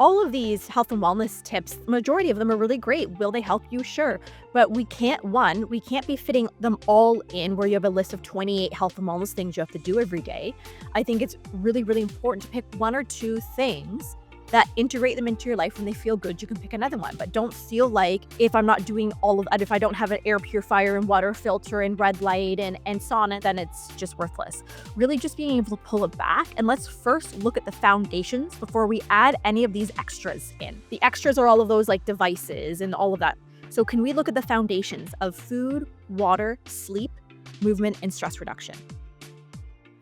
All of these health and wellness tips, majority of them are really great. Will they help you? Sure. But we can't be fitting them all in where you have a list of 28 health and wellness things you have to do every day. I think it's really, really important to pick one or two things that integrate them into your life. When they feel good, you can pick another one. But don't feel like if I'm not doing all of that, if I don't have an air purifier and water filter and red light and sauna, then it's just worthless. Really just being able to pull it back. And let's first look at the foundations before we add any of these extras in. The extras are all of those like devices and all of that. So can we look at the foundations of food, water, sleep, movement, and stress reduction?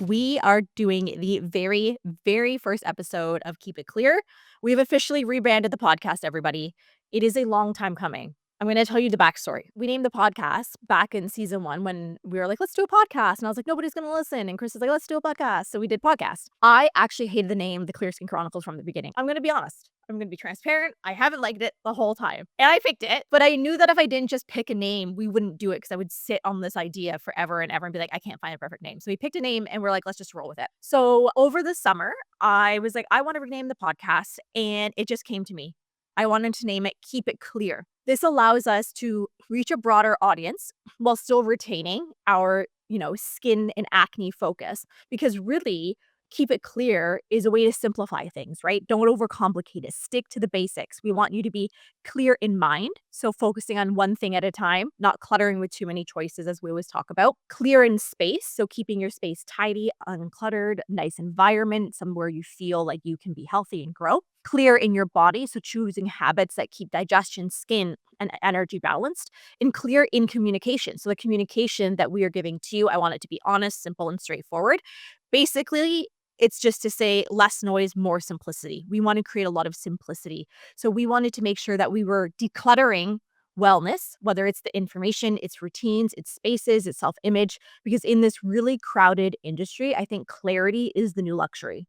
We are doing the very, very first episode of Keep It Clear. We've officially rebranded the podcast, everybody. It is a long time coming. I'm going to tell you the backstory. We named the podcast back in season 1 when we were like, let's do a podcast. And I was like, nobody's going to listen. And Cris is like, let's do a podcast. So we did podcast. I actually hated the name The Clear Skin Chronicles from the beginning. I'm going to be honest. I'm going to be transparent. I haven't liked it the whole time. And I picked it, but I knew that if I didn't just pick a name, we wouldn't do it because I would sit on this idea forever and ever and be like, I can't find a perfect name. So we picked a name and we're like, let's just roll with it. So over the summer, I was like, I want to rename the podcast. And it just came to me. I wanted to name it Keep It Clear. This allows us to reach a broader audience while still retaining our, skin and acne focus, because really Keep It Clear is a way to simplify things, right? Don't overcomplicate it. Stick to the basics. We want you to be clear in mind. So focusing on one thing at a time, not cluttering with too many choices, as we always talk about. Clear in space. So keeping your space tidy, uncluttered, nice environment, somewhere you feel like you can be healthy and grow. Clear in your body. So choosing habits that keep digestion, skin, and energy balanced. And clear in communication. So the communication that we are giving to you, I want it to be honest, simple, and straightforward. Basically, it's just to say less noise, more simplicity. We want to create a lot of simplicity. So we wanted to make sure that we were decluttering wellness, whether it's the information, its routines, its spaces, its self-image, because in this really crowded industry, I think clarity is the new luxury.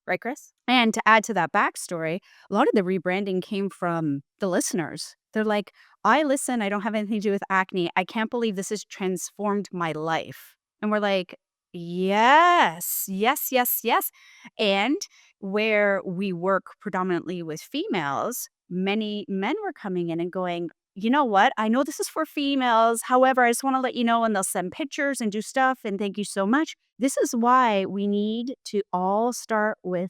Right, Cris? And to add to that backstory, a lot of the rebranding came from the listeners. They're like, I listen, I don't have anything to do with acne. I can't believe this has transformed my life. And we're like, yes, yes, yes, yes. And where we work predominantly with females, many men were coming in and going, you know what? I know this is for females. However, I just want to let you know, and they'll send pictures and do stuff. And thank you so much. This is why we need to all start with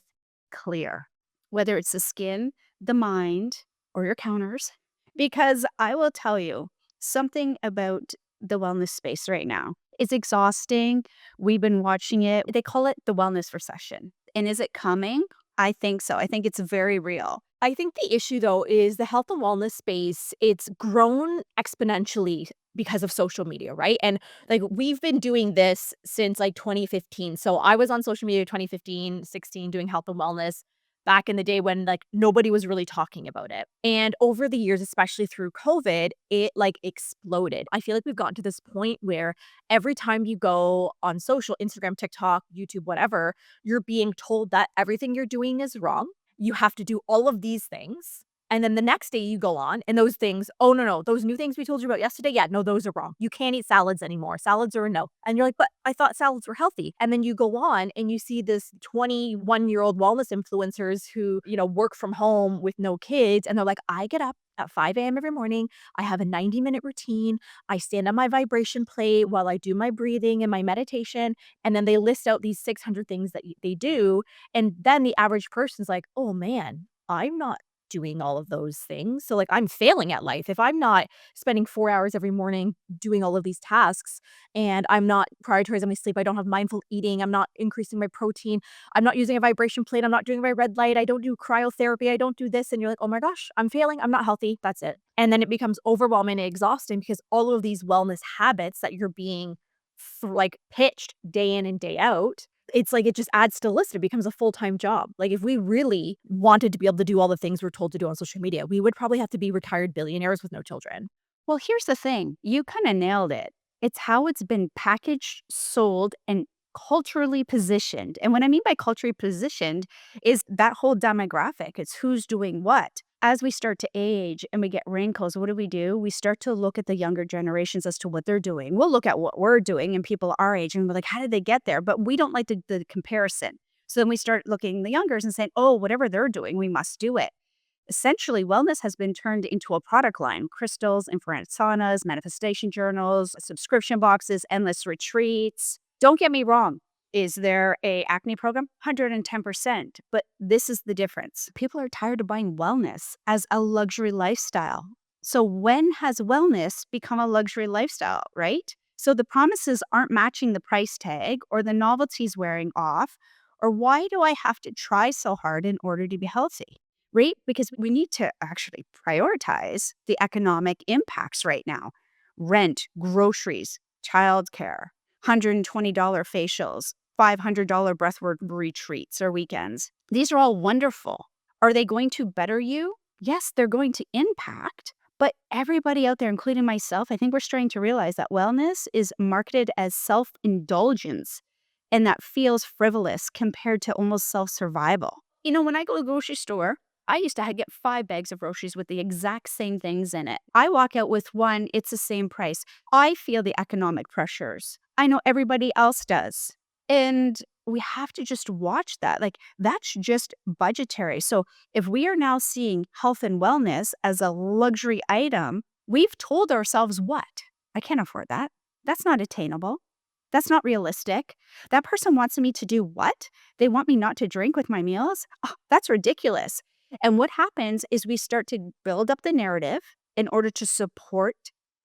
clear, whether it's the skin, the mind, or your counters. Because I will tell you something about the wellness space right now. It's exhausting. We've been watching it. They call it the wellness recession. And is it coming? I think so. I think it's very real. I think the issue, though, is the health and wellness space, it's grown exponentially because of social media, right? And like we've been doing this since like 2015. So I was on social media 2015, 16 doing health and wellness back in the day when like nobody was really talking about it. And over the years, especially through COVID, it like exploded. I feel like we've gotten to this point where every time you go on social, Instagram, TikTok, YouTube, whatever, you're being told that everything you're doing is wrong. You have to do all of these things. And then the next day you go on and those things, oh, no, those new things we told you about yesterday, yeah, no, those are wrong. You can't eat salads anymore. Salads are a no. And you're like, but I thought salads were healthy. And then you go on and you see this 21-year-old wellness influencers who, work from home with no kids. And they're like, I get up at 5 a.m. every morning. I have a 90-minute routine. I stand on my vibration plate while I do my breathing and my meditation. And then they list out these 600 things that they do. And then the average person's like, oh man, I'm not doing all of those things. So like I'm failing at life. If I'm not spending 4 hours every morning doing all of these tasks and I'm not prioritizing my sleep, I don't have mindful eating, I'm not increasing my protein, I'm not using a vibration plate, I'm not doing my red light, I don't do cryotherapy, I don't do this. And you're like, oh my gosh, I'm failing. I'm not healthy. That's it. And then it becomes overwhelming and exhausting because all of these wellness habits that you're being pitched day in and day out, it's like it just adds to the list. It becomes a full-time job. Like if we really wanted to be able to do all the things we're told to do on social media, we would probably have to be retired billionaires with no children. Well, here's the thing. You kind of nailed it. It's how it's been packaged, sold, and culturally positioned. And what I mean by culturally positioned is that whole demographic. It's who's doing what. As we start to age and we get wrinkles, what do? We start to look at the younger generations as to what they're doing. We'll look at what we're doing and people our age and we're like, how did they get there? But we don't like the comparison. So then we start looking the youngers and saying, oh, whatever they're doing, we must do it. Essentially, wellness has been turned into a product line: crystals, infrared saunas, manifestation journals, subscription boxes, endless retreats. Don't get me wrong. Is there a acne program? 110%. But this is the difference. People are tired of buying wellness as a luxury lifestyle. So when has wellness become a luxury lifestyle, right? So the promises aren't matching the price tag, or the novelty's wearing off, or why do I have to try so hard in order to be healthy? Right? Because we need to actually prioritize the economic impacts right now: rent, groceries, childcare, $120 facials, $500 breathwork retreats or weekends. These are all wonderful. Are they going to better you? Yes, they're going to impact. But everybody out there, including myself, I think we're starting to realize that wellness is marketed as self indulgence, and that feels frivolous compared to almost self survival. When I go to the grocery store, I used to get 5 bags of groceries with the exact same things in it. I walk out with one, it's the same price. I feel the economic pressures. I know everybody else does. And we have to just watch that. Like, that's just budgetary. So if we are now seeing health and wellness as a luxury item, we've told ourselves what? I can't afford that. That's not attainable. That's not realistic. That person wants me to do what? They want me not to drink with my meals? Oh, that's ridiculous. And what happens is we start to build up the narrative in order to support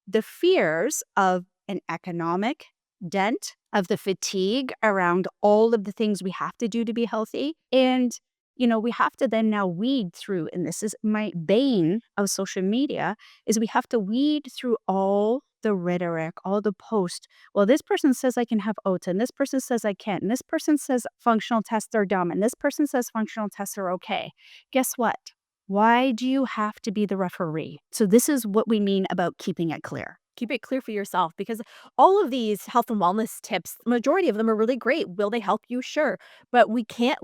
the fears of an economic dent, of the fatigue around all of the things we have to do to be healthy. And, we have to then now weed through, and this is my bane of social media, is we have to weed through all the rhetoric, all the posts. Well, this person says I can have oats, and this person says I can't, and this person says functional tests are dumb, and this person says functional tests are okay. Guess what? Why do you have to be the referee? So this is what we mean about keeping it clear. Keep it clear for yourself, because all of these health and wellness tips, majority of them are really great. Will they help you? Sure. But we can't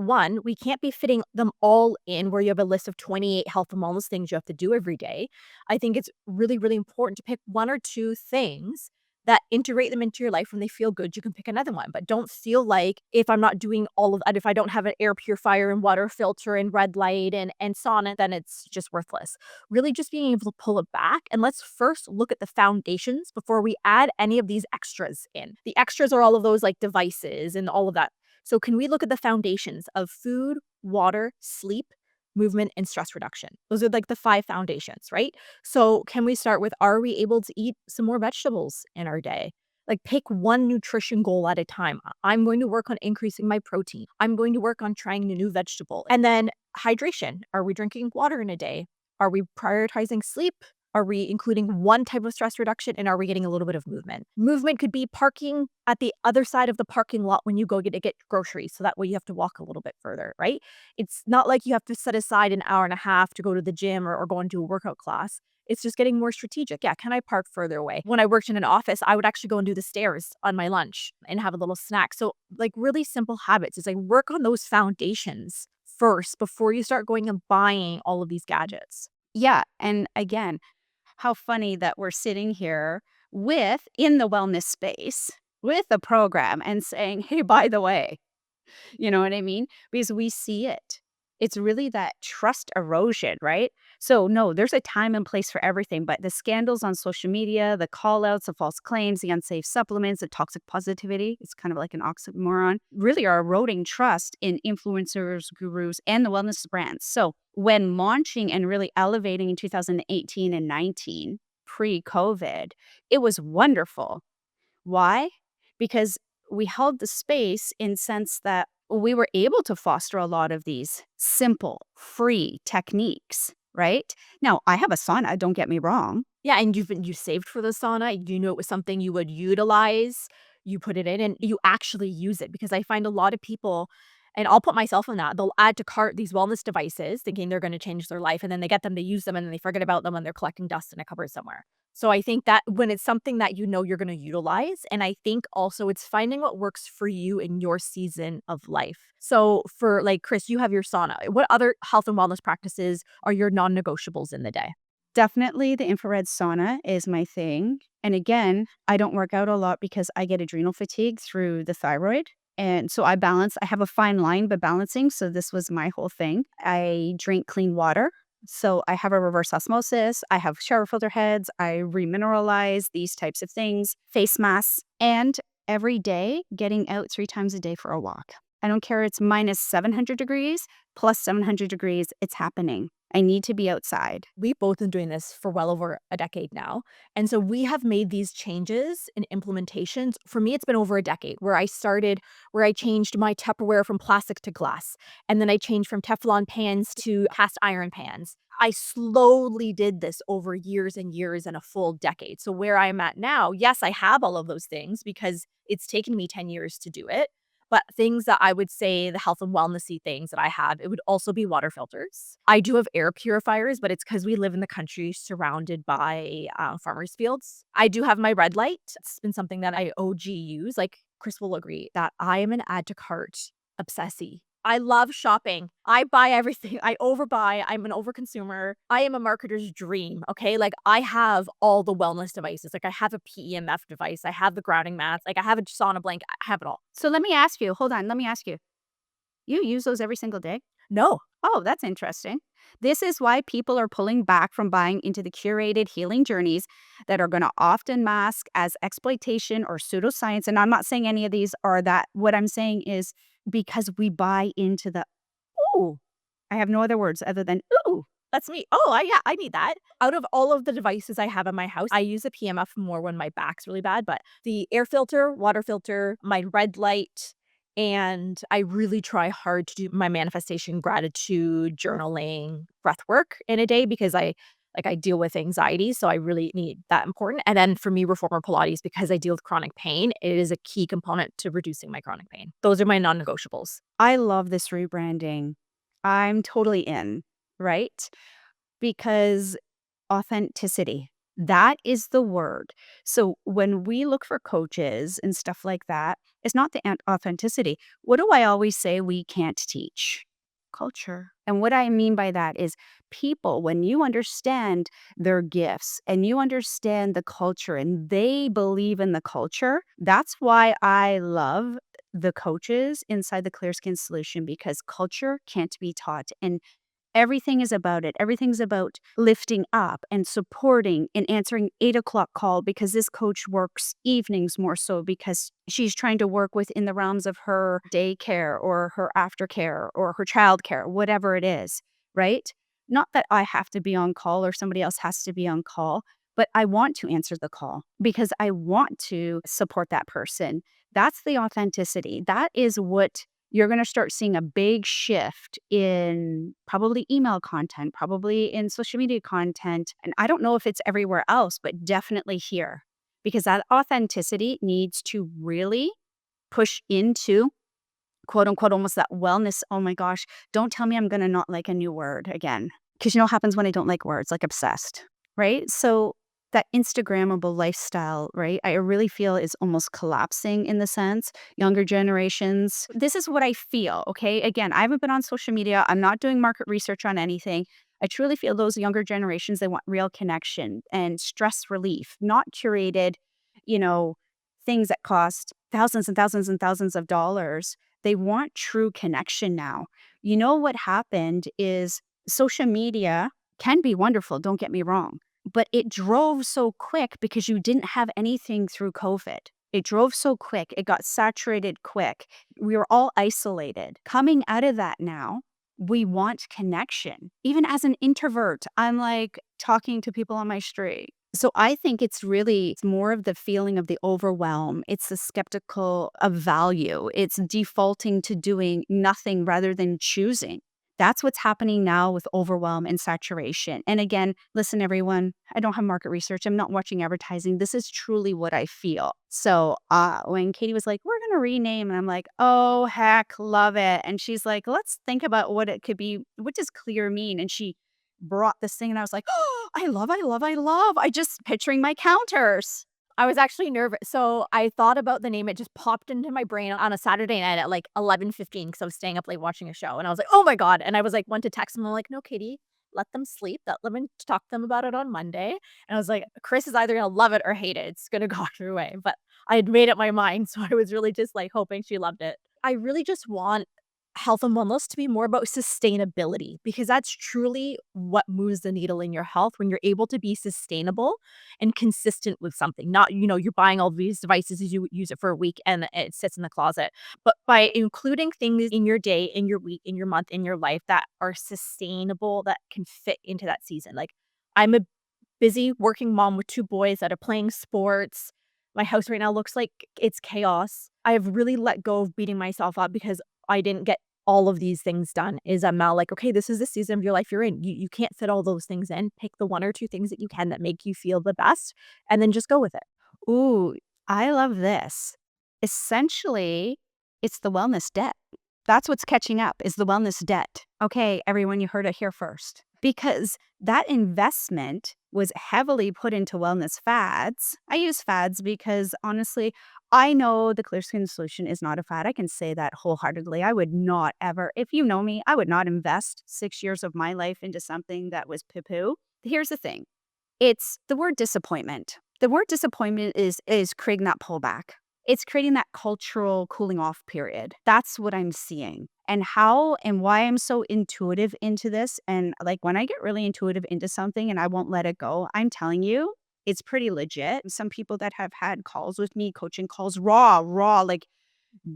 be fitting them all in where you have a list of 28 health and wellness things you have to do every day. I think it's really, really important to pick one or two things that integrate them into your life. When they feel good, you can pick another one. But don't feel like, if I'm not doing all of that, if I don't have an air purifier and water filter and red light and sauna, then it's just worthless. Really just being able to pull it back, and let's first look at the foundations before we add any of these extras in. The extras are all of those like devices and all of that. So can we look at the foundations of food, water, sleep, movement, and stress reduction? Those are like the 5 foundations, right? So can we start with, are we able to eat some more vegetables in our day? Like, pick one nutrition goal at a time. I'm going to work on increasing my protein. I'm going to work on trying a new vegetable. And then hydration. Are we drinking water in a day? Are we prioritizing sleep? Are we including one type of stress reduction? And are we getting a little bit of movement? Movement could be parking at the other side of the parking lot when you go get groceries. So that way you have to walk a little bit further, right? It's not like you have to set aside an hour and a half to go to the gym or go into a workout class. It's just getting more strategic. Yeah, can I park further away? When I worked in an office, I would actually go and do the stairs on my lunch and have a little snack. So, like, really simple habits is like, work on those foundations first before you start going and buying all of these gadgets. Yeah. And again, how funny that we're sitting here in the wellness space with a program and saying, hey, by the way, you know what I mean? Because we see it. It's really that trust erosion, right? So, no, there's a time and place for everything, but the scandals on social media, the call outs, the false claims, the unsafe supplements, the toxic positivity, it's kind of like an oxymoron, really are eroding trust in influencers, gurus, and the wellness brands. So, when launching and really elevating in 2018 and 19, pre COVID, it was wonderful. Why? Because we held the space in sense that we were able to foster a lot of these simple, free techniques, right? Now, I have a sauna, don't get me wrong. Yeah, and you saved for the sauna. You knew it was something you would utilize. You put it in and you actually use it, because I find a lot of people, and I'll put myself in that, they'll add to cart these wellness devices thinking they're going to change their life, and then they get them to use them and then they forget about them and they're collecting dust in a cupboard somewhere. So I think that when it's something that you're going to utilize, and I think also it's finding what works for you in your season of life. So for, like, Cris, you have your sauna. What other health and wellness practices are your non-negotiables in the day? Definitely the infrared sauna is my thing. And again, I don't work out a lot because I get adrenal fatigue through the thyroid. And so I balance. I have a fine line, but balancing. So this was my whole thing. I drink clean water. So I have a reverse osmosis. I have shower filter heads. I remineralize these types of things, face masks, and every day getting out 3 times a day for a walk. I don't care. It's minus 700 degrees, plus 700 degrees. It's happening. I need to be outside. We've both been doing this for well over a decade now. And so we have made these changes and implementations. For me, it's been over a decade where I changed my Tupperware from plastic to glass. And then I changed from Teflon pans to cast iron pans. I slowly did this over years and years and a full decade. So where I'm at now, yes, I have all of those things because it's taken me 10 years to do it. But things that I would say, the health and wellnessy things that I have, it would also be water filters. I do have air purifiers, but it's because we live in the country surrounded by farmers' fields. I do have my red light. It's been something that I OG use. Like Cris will agree that I am an add to cart obsessee. I love shopping. I buy everything. I overbuy. I'm an overconsumer. I am a marketer's dream. Okay. Like I have all the wellness devices. Like I have a PEMF device. I have the grounding mats. Like I have a sauna blanket. I have it all. So let me ask you, hold on, let me ask you, you use those every single day? No. Oh, that's interesting. This is why people are pulling back from buying into the curated healing journeys that are going to often mask as exploitation or pseudoscience. And I'm not saying any of these are that. What I'm saying is because we buy into the, ooh, I have no other words other than, ooh. That's me. Oh, yeah, I need that. Out of all of the devices I have in my house, I use a PMF more when my back's really bad, but the air filter, water filter, my red light, and I really try hard to do my manifestation, gratitude, journaling, breath work in a day because I deal with anxiety, so I really need that important. And then for me, reformer Pilates, because I deal with chronic pain, it is a key component to reducing my chronic pain. Those are my non-negotiables. I love this rebranding. I'm totally in, right? Because authenticity, that is the word. So when we look for coaches and stuff like that, it's not the authenticity. What do I always say we can't teach? Culture. And what I mean by that is people, when you understand their gifts and you understand the culture and they believe in the culture, that's why I love the coaches inside the Clear Skin Solution because culture can't be taught. And everything is about it. Everything's about lifting up and supporting and answering 8 o'clock call because this coach works evenings more so because she's trying to work within the realms of her daycare or her aftercare or her childcare, whatever it is, right? Not that I have to be on call or somebody else has to be on call, but I want to answer the call because I want to support that person. That's the authenticity. That is what you're going to start seeing a big shift in probably email content, probably in social media content. And I don't know if it's everywhere else, but definitely here because that authenticity needs to really push into quote unquote almost that wellness. Oh my gosh, don't tell me I'm going to not like a new word again. Because you know what happens when I don't like words, like obsessed, right? So that Instagrammable lifestyle, right? I really feel is almost collapsing in the sense. Younger generations, this is what I feel, okay? Again, I haven't been on social media. I'm not doing market research on anything. I truly feel those younger generations, they want real connection and stress relief, not curated, you know, things that cost thousands and thousands and thousands of dollars. They want true connection now. You know what happened is social media can be wonderful, don't get me wrong. But it drove so quick because you didn't have anything through COVID. It drove so quick. It got saturated quick. We were all isolated. Coming out of that now, we want connection. Even as an introvert, I'm like talking to people on my street. So I think it's more of the feeling of the overwhelm. It's the skeptical of value. It's defaulting to doing nothing rather than choosing. That's what's happening now with overwhelm and saturation. And again, listen, everyone, I don't have market research. I'm not watching advertising. This is truly what I feel. So when Katie was like, we're going to rename, and I'm like, oh, heck, love it. And she's like, let's think about what it could be. What does clear mean? And she brought this thing and I was like, oh, I love. I just picturing my counters. I was actually nervous. So I thought about the name. It just popped into my brain on a Saturday night at like 11:15 because I was staying up late watching a show. And I was like, oh my God. And I was like, went to text them. I'm like, no, Katie, let them sleep. Let me talk to them about it on Monday. And I was like, Cris is either going to love it or hate it. It's going to go either way. But I had made up my mind. So I was really just like hoping she loved it. I really just want health and wellness to be more about sustainability because that's truly what moves the needle in your health when you're able to be sustainable and consistent with something. Not, you're buying all these devices, you use it for a week and it sits in the closet. But by including things in your day, in your week, in your month, in your life that are sustainable, that can fit into that season. Like I'm a busy working mom with 2 boys that are playing sports. My house right now looks like it's chaos. I have really let go of beating myself up because I didn't get all of these things done. Is I'm now like, "Okay, this is the season of your life you're in. You can't fit all those things in. Pick the 1 or 2 things that you can that make you feel the best, and then just go with it." Ooh, I love this. Essentially, it's the wellness debt. That's what's catching up is the wellness debt. Okay, everyone, you heard it here first. Because that investment was heavily put into wellness fads. I use fads because honestly, I know the clear skin solution is not a fad. I can say that wholeheartedly. I would not ever, if you know me, I would not invest 6 years of my life into something that was poo-poo. Here's the thing. It's the word disappointment. The word disappointment is creating that pullback. It's creating that cultural cooling off period. That's what I'm seeing. And how and why I'm so intuitive into this. And like when I get really intuitive into something and I won't let it go, I'm telling you, it's pretty legit. Some people that have had calls with me, coaching calls, raw, like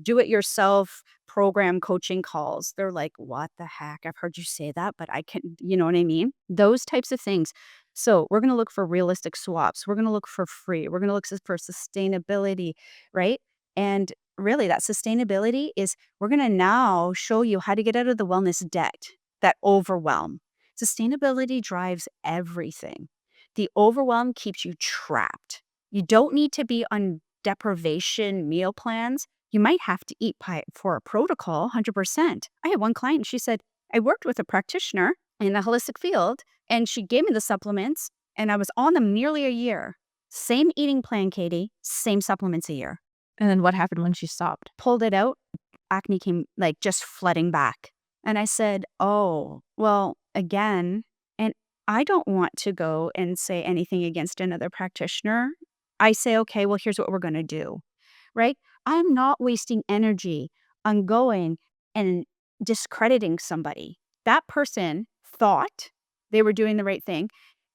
do it yourself program coaching calls. They're like, what the heck? I've heard you say that, but I can't, you know what I mean? Those types of things. So we're going to look for realistic swaps. We're going to look for free. We're going to look for sustainability, right? And really, that sustainability is we're going to now show you how to get out of the wellness debt, that overwhelm. Sustainability drives everything. The overwhelm keeps you trapped. You don't need to be on deprivation meal plans. You might have to eat for a protocol, 100%. I had one client, she said, I worked with a practitioner in the holistic field, and she gave me the supplements, and I was on them nearly a year. Same eating plan, Katie, same supplements a year. And then what happened when she stopped? Pulled it out, acne came like just flooding back. And I said, oh, well, again, and I don't want to go and say anything against another practitioner. I say, okay, well, here's what we're going to do, right? I'm not wasting energy on going and discrediting somebody. That person thought they were doing the right thing.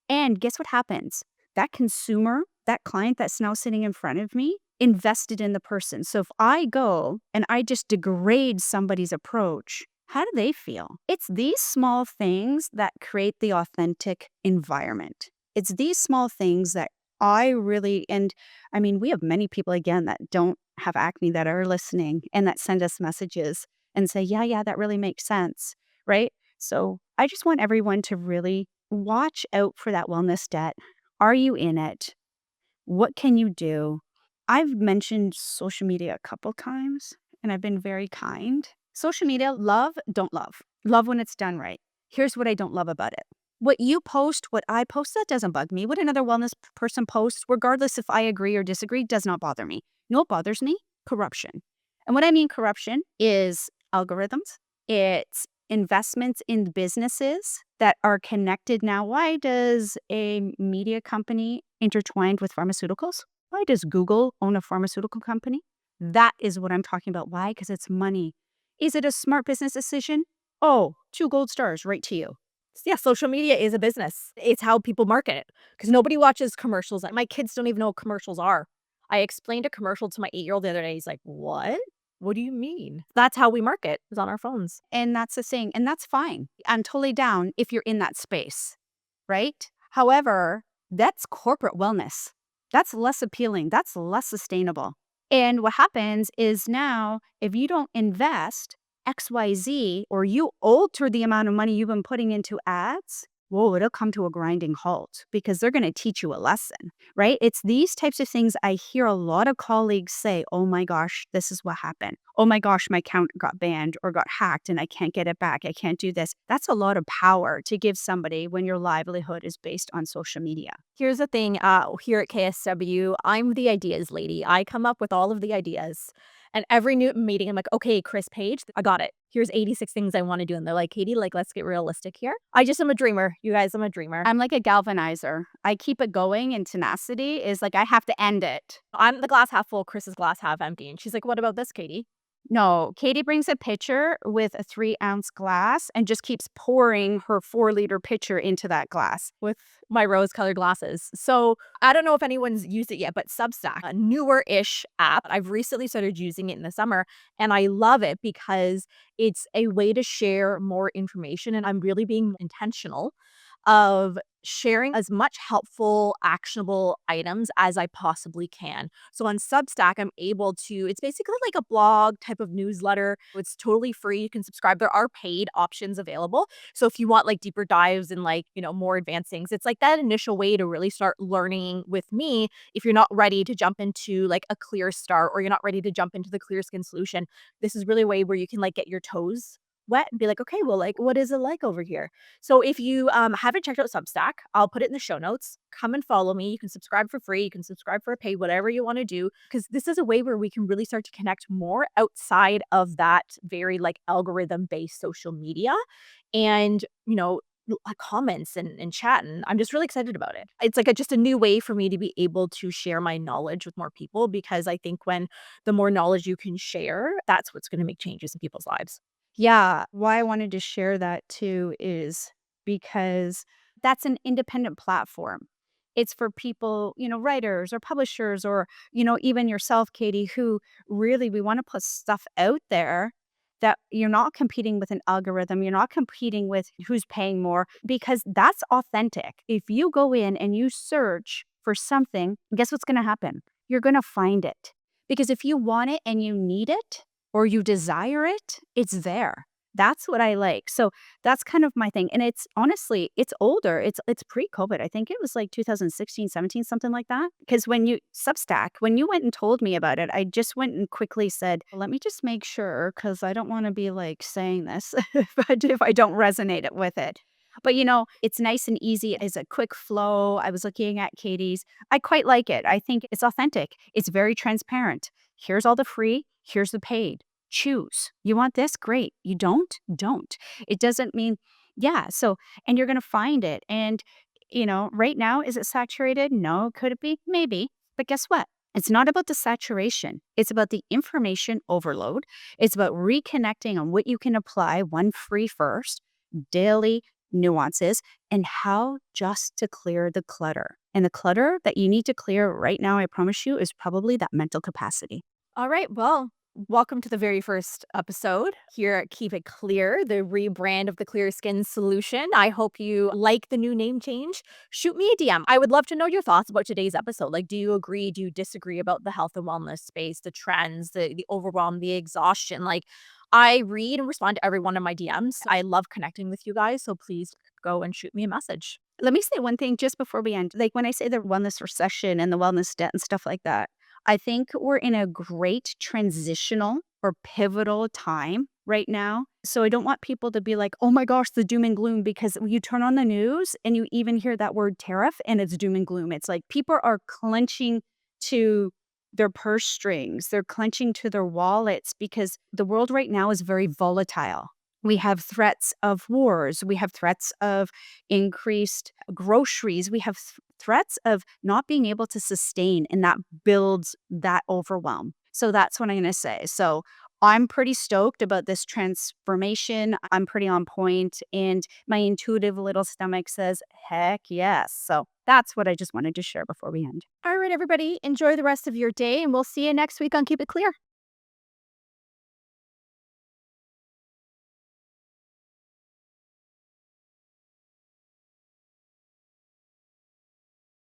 And guess what happens? That consumer, that client that's now sitting in front of me, invested in the person. So if I go and I just degrade somebody's approach, how do they feel? It's these small things that create the authentic environment. It's these small things that I really, and I mean, we have many people again that don't have acne that are listening and that send us messages and say, yeah, that really makes sense, right? So I just want everyone to really watch out for that wellness debt. Are you in it? What can you do? I've mentioned social media a couple times and I've been very kind. Social media, love, don't love. Love when it's done right. Here's what I don't love about it. What you post, what I post, that doesn't bug me. What another wellness person posts, regardless if I agree or disagree, does not bother me. You know what bothers me? Corruption. And what I mean corruption is algorithms. It's investments in businesses that are connected. Now, why does a media company intertwined with pharmaceuticals? Why does Google own a pharmaceutical company? That is what I'm talking about. Why? Because it's money. Is it a smart business decision? Oh, 2 gold stars right to you. Yeah, social media is a business. It's how people market it because nobody watches commercials. My kids don't even know what commercials are. I explained a commercial to my 8-year-old the other day. He's like, "What? What do you mean?" That's how we market, is on our phones. And that's the thing. And that's fine. I'm totally down if you're in that space, right? However, that's corporate wellness. That's less appealing. That's less sustainable. And what happens is now, if you don't invest XYZ or you alter the amount of money you've been putting into ads, whoa, it'll come to a grinding halt because they're going to teach you a lesson, right? It's these types of things I hear a lot of colleagues say, oh my gosh, this is what happened. Oh my gosh, my account got banned or got hacked and I can't get it back. I can't do this. That's a lot of power to give somebody when your livelihood is based on social media. Here's the thing, here at KSW, I'm the ideas lady. I come up with all of the ideas. And every new meeting, I'm like, okay, Chris Page, I got it. Here's 86 things I want to do. And they're like, Katie, like, let's get realistic here. I just am a dreamer. You guys, I'm a dreamer. I'm like a galvanizer. I keep it going, and tenacity is like I have to end it. I'm the glass half full, Chris's glass half empty. And she's like, what about this, Katie? No, Katie brings a pitcher with a 3-ounce glass and just keeps pouring her 4-liter pitcher into that glass. With my rose-colored glasses. So, I don't know if anyone's used it yet, but Substack, a newer-ish app, I've recently started using it in the summer, and I love it because it's a way to share more information, and I'm really being intentional of sharing as much helpful, actionable items as I possibly can. So on Substack, I'm able to it's basically like a blog type of newsletter. It's totally free. You can subscribe. There are paid options available. So if you want like deeper dives and like, more advanced things, it's like that initial way to really start learning with me if you're not ready to jump into like a clear start or you're not ready to jump into the clear skin solution. This is really a way where you can like get your toes wet and be like, okay, well, like, what is it like over here? So if you haven't checked out Substack, I'll put it in the show notes. Come and follow me. You can subscribe for free. You can subscribe for a pay, whatever you want to do, because this is a way where we can really start to connect more outside of that very like algorithm based social media and, comments and chat. And I'm just really excited about it. It's like just a new way for me to be able to share my knowledge with more people because I think when the more knowledge you can share, that's what's going to make changes in people's lives. Yeah, why I wanted to share that too is because that's an independent platform. It's for people, writers or publishers or, even yourself, Katie, who really we want to put stuff out there that you're not competing with an algorithm. You're not competing with who's paying more because that's authentic. If you go in and you search for something, guess what's going to happen? You're going to find it. Because if you want it and you need it, or you desire it, it's there. That's what I like. So that's kind of my thing. And it's honestly, it's older. It's pre-COVID. I think it was like 2016, 17, something like that. Because when you went and told me about it, I just went and quickly said, let me just make sure because I don't want to be like saying this if I don't resonate it with it. But it's nice and easy. It's a quick flow. I was looking at Katie's. I quite like it. I think it's authentic. It's very transparent. Here's all the free, here's the paid. Choose. You want this? Great. You don't? Don't. It doesn't mean, yeah. So, and you're going to find it. And, right now, is it saturated? No. Could it be? Maybe. But guess what? It's not about the saturation. It's about the information overload. It's about reconnecting on what you can apply one free first, daily nuances, and how just to clear the clutter. And the clutter that you need to clear right now, I promise you, is probably that mental capacity. All right. Well, welcome to the very first episode here at Keep It Clear, the rebrand of the Clear Skin Solution. I hope you like the new name change. Shoot me a DM. I would love to know your thoughts about today's episode. Like, do you agree? Do you disagree about the health and wellness space, the trends, the overwhelm, the exhaustion? Like, I read and respond to every one of my DMs. I love connecting with you guys. So please go and shoot me a message. Let me say one thing just before we end. Like when I say the wellness recession and the wellness debt and stuff like that, I think we're in a great transitional or pivotal time right now. So I don't want people to be like, oh my gosh, the doom and gloom, because you turn on the news and you even hear that word tariff and it's doom and gloom. It's like people are clenching to their purse strings, they're clenching to their wallets because the world right now is very volatile. We have threats of wars. We have threats of increased groceries. We have threats of not being able to sustain, and that builds that overwhelm. So that's what I'm going to say. So I'm pretty stoked about this transformation. I'm pretty on point, and my intuitive little stomach says, heck yes. So that's what I just wanted to share before we end. All right, everybody, enjoy the rest of your day, and we'll see you next week on Keep It Clear.